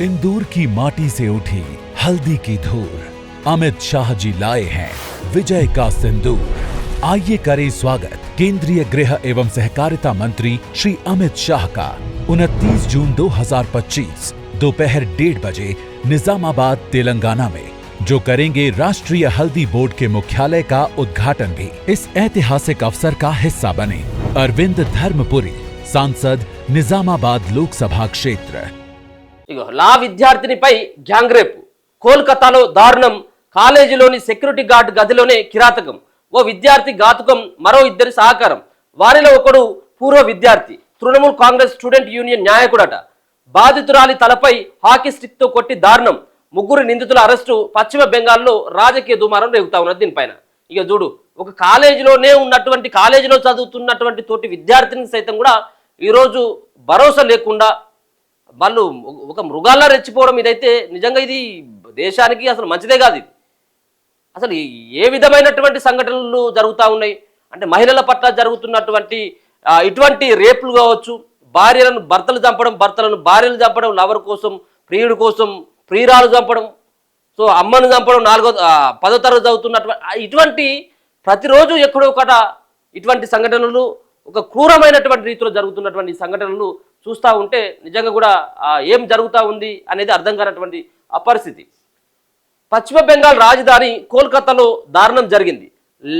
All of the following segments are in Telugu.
इंदौर की माटी से उठी हल्दी की धूल, अमित शाह जी लाए हैं विजय का सिंदूर। आइए करें स्वागत केंद्रीय गृह एवं सहकारिता मंत्री श्री अमित शाह का 29 जून 2025 दोपहर 1:30 बजे निजामाबाद तेलंगाना में, जो करेंगे राष्ट्रीय हल्दी बोर्ड के मुख्यालय का उद्घाटन भी। इस ऐतिहासिक अवसर का हिस्सा बने अरविंद धर्मपुरी, सांसद निजामाबाद लोकसभा क्षेत्र। లా విద్యార్థినిపై గ్యాంగ్ రేప్, కోల్కతాలో దారుణం, కాలేజీలోని సెక్యూరిటీ గార్డ్ గదిలోనే కిరాతకం, ఓ విద్యార్థి ఘాతుకం, మరో ఇద్దరి సహకారం. వారిలో ఒకడు పూర్వ విద్యార్థి, తృణమూల్ కాంగ్రెస్ స్టూడెంట్ యూనియన్ నాయకుడట. బాధితురాలి తలపై హాకీ స్టిక్ తో కొట్టి దారుణం, ముగ్గురు నిందితుల అరెస్టు. పశ్చిమ బెంగాల్లో రాజకీయ దుమారం రేగుతా ఉన్నది దీనిపైన. ఇక చూడు, ఒక కాలేజీలోనే ఉన్నటువంటి, కాలేజీలో చదువుతున్నటువంటి తోటి విద్యార్థిని సైతం కూడా ఈరోజు భరోసా లేకుండా వాళ్ళు ఒక మృగాల్లా రెచ్చిపోవడం, ఇదైతే నిజంగా ఇది దేశానికి అసలు మంచిదే కాదు. ఇది అసలు ఏ విధమైనటువంటి సంఘటనలు జరుగుతూ ఉన్నాయి అంటే, మహిళల పట్ల జరుగుతున్నటువంటి ఇటువంటి రేపులు కావచ్చు, భార్యలను భర్తలు చంపడం, భర్తలను భార్యలు చంపడం, లవర్ కోసం, ప్రియుడి కోసం ప్రియురాలు చంపడం, సో అమ్మను చంపడం, 10వ తరగతి చదువుతున్నటువంటి ఇటువంటి ప్రతిరోజు ఎక్కడో ఒకట ఇటువంటి సంఘటనలు, ఒక క్రూరమైనటువంటి రీతిలో జరుగుతున్నటువంటి సంఘటనలు చూస్తూ ఉంటే నిజంగా కూడా ఏం జరుగుతూ ఉంది అనేది అర్థం కానటువంటి పరిస్థితి. పశ్చిమ బెంగాల్ రాజధాని కోల్కతాలో దారుణం జరిగింది.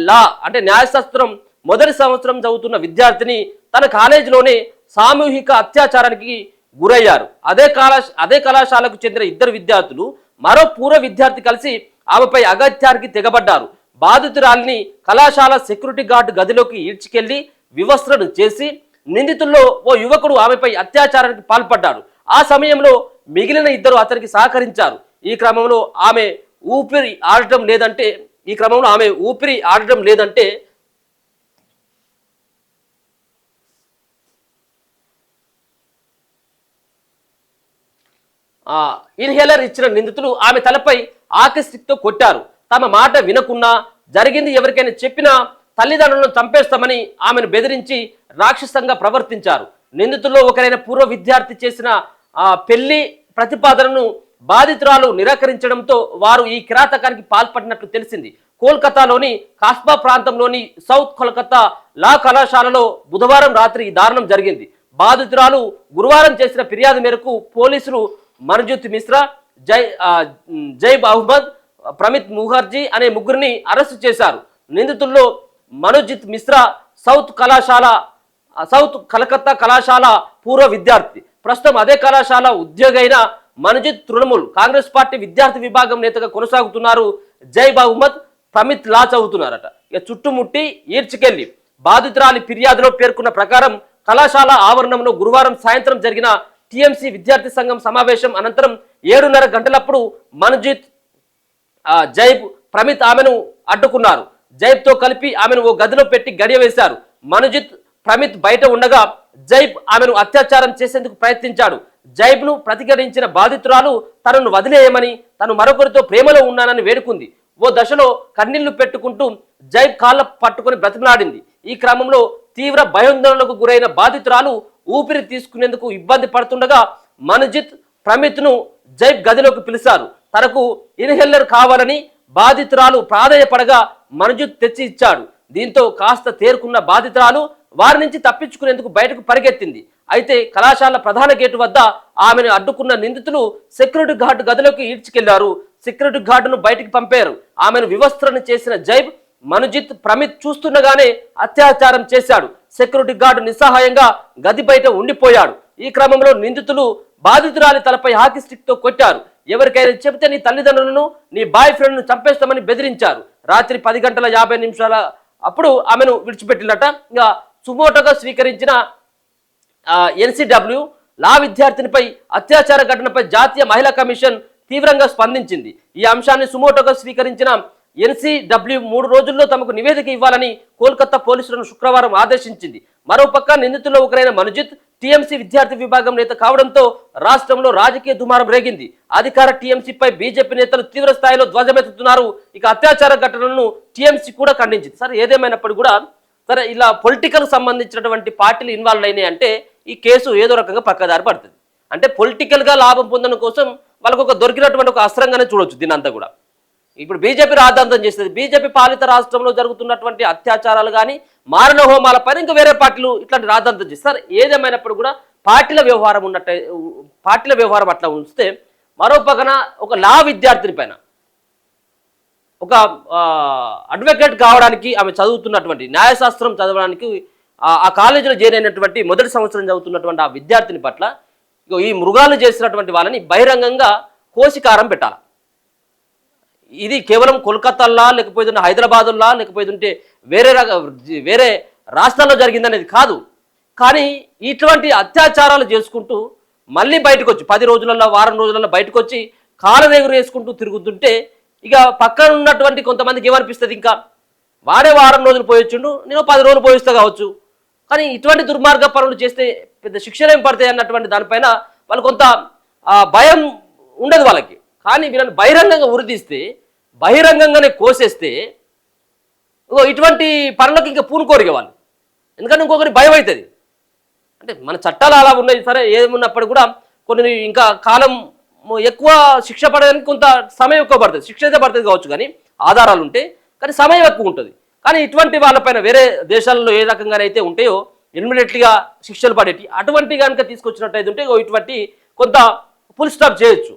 లా అంటే న్యాయశాస్త్రం మొదటి సంవత్సరం చదువుతున్న విద్యార్థిని తన కాలేజీలోనే సామూహిక అత్యాచారానికి గురయ్యారు. అదే కళాశాలకు చెందిన ఇద్దరు విద్యార్థులు, మరో పూర్వ విద్యార్థి కలిసి ఆమెపై అగత్యానికి తెగబడ్డారు. బాధితురాలిని కళాశాల సెక్యూరిటీ గార్డు గదిలోకి ఈడ్చుకెళ్లి వివస్త్రను చేసి, నిందితుల్లో ఓ యువకుడు ఆమెపై అత్యాచారానికి పాల్పడ్డాడు. ఆ సమయంలో మిగిలిన ఇద్దరు అతనికి సహకరించారు. ఈ క్రమంలో ఆమె ఊపిరి ఆడటం లేదంటే ఇన్హేలర్ ఇచ్చిన నిందితులు ఆమె తలపై హాకీ స్టిక్ తో కొట్టారు. తమ మాట వినకున్నా, జరిగింది ఎవరికైనా చెప్పినా తల్లిదండ్రులను చంపేస్తామని ఆమెను బెదిరించి రాక్షసంగా ప్రవర్తించారు. నిందితుల్లో ఒకరైన పూర్వ విద్యార్థి చేసిన పెళ్లి ప్రతిపాదనను బాధితురాలు నిరాకరించడంతో వారు ఈ కిరాతకానికి పాల్పడినట్లు తెలిసింది. కోల్కతాలోని కాస్బా ప్రాంతంలోని సౌత్ కోల్కతా లా కళాశాలలో బుధవారం రాత్రి ఈ దారుణం జరిగింది. బాధితురాలు గురువారం చేసిన ఫిర్యాదు మేరకు పోలీసులు మనజిత్ మిశ్రా, జైబ్ అహ్మద్, ప్రమిత్ ముఖర్జీ అనే ముగ్గురిని అరెస్టు చేశారు. నిందితుల్లో మనజిత్ మిశ్రా సౌత్ కలకత్తా కళాశాల పూర్వ విద్యార్థి, ప్రస్తుతం అదే కళాశాల ఉద్యోగి అయిన మనజిత్ తృణమూల్ కాంగ్రెస్ పార్టీ విద్యార్థి విభాగం నేతగా కొనసాగుతున్నారు. జైబ్ అహ్మద్, ప్రమిత్ లా చదువుతున్నారట. ఇక చుట్టుముట్టి ఈడ్చుకెళ్లి బాధితురాలి ఫిర్యాదులో పేర్కొన్న ప్రకారం కళాశాల ఆవరణంలో గురువారం సాయంత్రం జరిగిన టీఎంసీ విద్యార్థి సంఘం సమావేశం అనంతరం 7:30 గంటలప్పుడు మనజిత్, జైబ్, ప్రమిత్ ఆమెను అడ్డుకున్నారు. జైబ్ తో కలిపి ఆమెను ఓ గదిలో పెట్టి గడియ వేశారు. మనజిత్, ప్రమిత్ బయట ఉండగా జైబ్ ఆమెను అత్యాచారం చేసేందుకు ప్రయత్నించాడు. జైబ్ ను ప్రతిఘటించిన బాధితురాలు తనను వదిలేయమని, తను మరొకరితో ప్రేమలో ఉన్నానని వేడుకుంది. ఓ దశలో కన్నీళ్లు పెట్టుకుంటూ జైబ్ కాళ్ళ పట్టుకుని బ్రతిమలాడింది. ఈ క్రమంలో తీవ్ర భయాందోళనకు గురైన బాధితురాలు ఊపిరి తీసుకునేందుకు ఇబ్బంది పడుతుండగా మనజిత్, ప్రమిత్ ను జైబ్ గదిలోకి పిలిచారు. తనకు ఇన్హేలర్ కావాలని బాధితురాలు ప్రాధేయపడగా మనజిత్ తెచ్చి ఇచ్చాడు. దీంతో కాస్త తేరుకున్న బాధితురాలు వారి నుంచి తప్పించుకునేందుకు బయటకు పరిగెత్తింది. అయితే కళాశాల ప్రధాన గేటు వద్ద ఆమెను అడ్డుకున్న నిందితులు సెక్యూరిటీ గార్డు గదిలోకి ఈడ్చుకెళ్లారు. సెక్యూరిటీ గార్డును బయటికి పంపారు. ఆమెను వివస్త్రను చేసిన జైబ్, మనజిత్, ప్రమిత్ చూస్తుండగానే అత్యాచారం చేశాడు. సెక్యూరిటీ గార్డు నిస్సహాయంగా గది బయట ఉండిపోయాడు. ఈ క్రమంలో నిందితులు బాధితురాలి తలపై హాకీ స్టిక్ తో కొట్టారు. ఎవరికైనా చెబితే నీ తల్లిదండ్రులను, నీ బాయ్ ఫ్రెండ్ ను చంపేస్తామని బెదిరించారు. రాత్రి 10:50 అప్పుడు ఆమెను విడిచిపెట్టినట. ఇంకా సుమోటోగా స్వీకరించిన ఎన్సీడబ్ల్యూ లా విద్యార్థినిపై అత్యాచార ఘటనపై జాతీయ మహిళా కమిషన్ తీవ్రంగా స్పందించింది. ఈ అంశాన్ని సుమోటోగా స్వీకరించిన ఎన్సీడబ్ల్యూ 3 రోజుల్లో తమకు నివేదిక ఇవ్వాలని కోల్కతా పోలీసులను శుక్రవారం ఆదేశించింది. మరోపక్క నిందితుల్లో ఒకరైన మనజిత్ టీఎంసీ విద్యార్థి విభాగం నేత కావడంతో రాష్ట్రంలో రాజకీయ దుమారం రేగింది. అధికార టీఎంసీపై బీజేపీ నేతలు తీవ్ర స్థాయిలో ధ్వజమెత్తుతున్నారు. ఇక అత్యాచార ఘటనలను టీఎంసీ కూడా ఖండించింది. సరే, ఏదేమైనప్పటికీ కూడా సరే ఇలా పొలిటికల్ సంబంధించినటువంటి పార్టీలు ఇన్వాల్వ్ అయినాయి అంటే ఈ కేసు ఏదో రకంగా పక్కదారి పడుతుంది. అంటే పొలిటికల్గా లాభం పొందడం కోసం వాళ్ళకు ఒక దొరికినటువంటి ఒక అస్త్రంగానే చూడొచ్చు దీని అంతా కూడా. ఇప్పుడు బీజేపీ రాద్ధాంతం చేస్తుంది. బీజేపీ పాలిత రాష్ట్రంలో జరుగుతున్నటువంటి అత్యాచారాలు కానీ మారణ హోమాలపైన ఇంకా వేరే పార్టీలు ఇట్లాంటి రాద్ధాంతం చేస్తారు. ఏదేమైనప్పుడు కూడా పార్టీల వ్యవహారం అట్లా ఉంచితే మరో పక్కన ఒక లా విద్యార్థిని పైన ఒక అడ్వకేట్ కావడానికి ఆమె చదువుతున్నటువంటి న్యాయశాస్త్రం చదవడానికి ఆ కాలేజీలో చేరినటువంటి మొదటి సంవత్సరం చదువుతున్నటువంటి ఆ విద్యార్థిని పట్ల ఈ మృగాలు చేసినటువంటి వాళ్ళని బహిరంగంగా కోసికారం పెట్టాలి. ఇది కేవలం కోల్కతాల్లా లేకపోతే హైదరాబాదుల్లా లేకపోతే వేరే రాష్ట్రాల్లో జరిగిందనేది కాదు. కానీ ఇటువంటి అత్యాచారాలు చేసుకుంటూ మళ్ళీ బయటకు వచ్చి 10 రోజులలో వారం రోజులలో బయటకు వచ్చి కాలరేగురు వేసుకుంటూ తిరుగుతుంటే ఇక పక్కన ఉన్నటువంటి కొంతమందికి ఏమనిపిస్తుంది, ఇంకా వాడే వారం రోజులు పోయొచ్చుండు, నేను 10 రోజులు పోయిస్తా కావచ్చు, కానీ ఇటువంటి దుర్మార్గ పనులు చేస్తే పెద్ద శిక్షలు ఏం పడతాయి అన్నటువంటి దానిపైన వాళ్ళు కొంత భయం ఉండదు వాళ్ళకి. కానీ వీళ్ళని బహిరంగంగా ఉరిదీస్తే బహిరంగంగానే కోసేస్తే ఇటువంటి పనులకు ఇంకా పూనుకోరిగే వాళ్ళు. ఎందుకంటే ఇంకొకరి భయం అవుతుంది. అంటే మన చట్టాలు అలా ఉన్నాయి సరే, ఏమున్నప్పుడు కూడా కొన్ని ఇంకా కాలం ఎక్కువ శిక్ష పడడానికి కొంత సమయం ఎక్కువ పడుతుంది. శిక్ష అయితే పడుతుంది కావచ్చు కానీ ఆధారాలు ఉంటే, కానీ సమయం ఎక్కువ ఉంటుంది. కానీ ఇటువంటి వాళ్ళపైన వేరే దేశాల్లో ఏ రకంగానైతే ఉంటాయో ఇమ్మీడియట్లీగా శిక్షలు పడేటి అటువంటి కనుక తీసుకొచ్చినట్టయితే ఉంటే ఇటువంటి కొంత ఫుల్ స్టాప్ చేయొచ్చు.